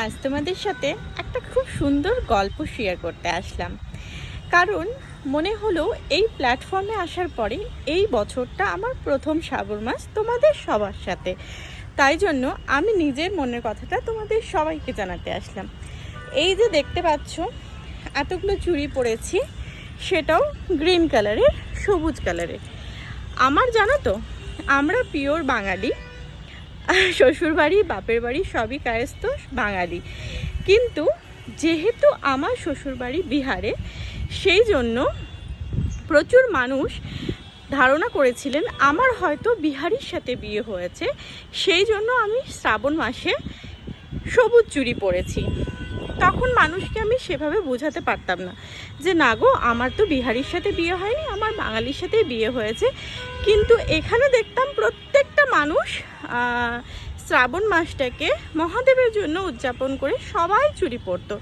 আজ তোমাদের সাথে একটা খুব সুন্দর গল্প শেয়ার করতে আসলাম। কারণ মনে হলো এই প্ল্যাটফর্মে আসার পরে এই বছরটা আমার প্রথম শ্রাবণ মাস তোমাদের সবার সাথে। তাই জন্য আমি নিজের মনের কথাটা তোমাদের সবাইকে জানাতে আসলাম। এই যে দেখতে পাচ্ছ এতগুলো চুড়ি পরেছি, সেটাও গ্রিন কালারের, সবুজ কালারের। আমার জানো তো, আমরা পিওর বাঙালি, শ্বশুরবাড়ি বাপের বাড়ি সবই কায়স্থ বাঙালি। কিন্তু যেহেতু আমার শ্বশুরবাড়ি বিহারে, সেই জন্য প্রচুর মানুষ ধারণা করেছিলেন আমার হয়তো বিহারির সাথে বিয়ে হয়েছে। সেই জন্য আমি শ্রাবণ মাসে সবুজ চুড়ি পরেছি। তখন মানুষকে আমি সেভাবে বোঝাতে পারতাম না যে না গো, আমার তো বিহারির সাথে বিয়ে হয়নি, আমার বাঙালির সাথেই বিয়ে হয়েছে। কিন্তু এখানে দেখতাম প্রত্যেকটা মানুষ শ্রাবণ মাসটাকে মহাদেবের জন্য উদযাপন করে সবাই চুড়ি পরতো।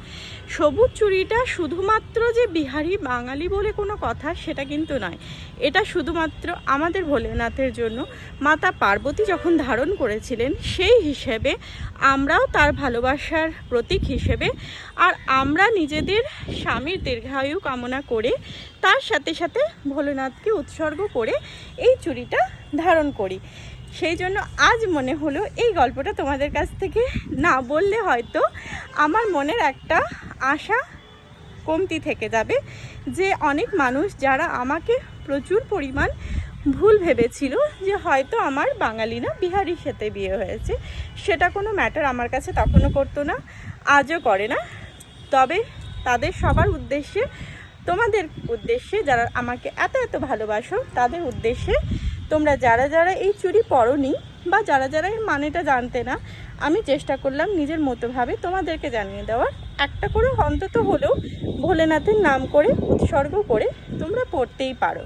সবুজ চুড়িটা শুধুমাত্র যে বিহারি বাঙালি বলে কোনো কথা সেটা কিন্তু নয়। এটা শুধুমাত্র আমাদের ভোলেনাথের জন্য মাতা পার্বতী যখন ধারণ করেছিলেন সেই হিসেবে, আমরাও তার ভালোবাসার প্রতীক হিসেবে, আর আমরা নিজেদের স্বামীর দীর্ঘায়ু কামনা করে তার সাথে সাথে ভোলেনাথকে উৎসর্গ করে এই চুড়িটা ধারণ করি। সেই জন্য আজ মনে হলো এই গল্পটা তোমাদের কাছ থেকে না বললে হয়তো আমার মনের একটা আশা কমতি থেকে যাবে, যে অনেক মানুষ যারা আমাকে প্রচুর পরিমাণ ভুল ভেবেছিল যে হয়তো আমার বাঙালি না বিহারির সাথে বিয়ে হয়েছে। সেটা কোনো ম্যাটার আমার কাছে তখনও করতো না, আজও করে না। তবে তাদের সবার উদ্দেশ্যে, তোমাদের উদ্দেশ্যে, যারা আমাকে এত এত ভালোবাসো তাদের উদ্দেশ্যে, তোমরা যারা যারা এই চুড়ি পরোনি বা যারা যারা এর মানেটা জানতে না, আমি চেষ্টা করলাম নিজের মতোভাবে তোমাদেরকে জানিয়ে দেওয়ার। একটা করে অন্তত হলেও ভোলেনাথের নাম করে উৎসর্গ করে তোমরা পড়তেই পারো।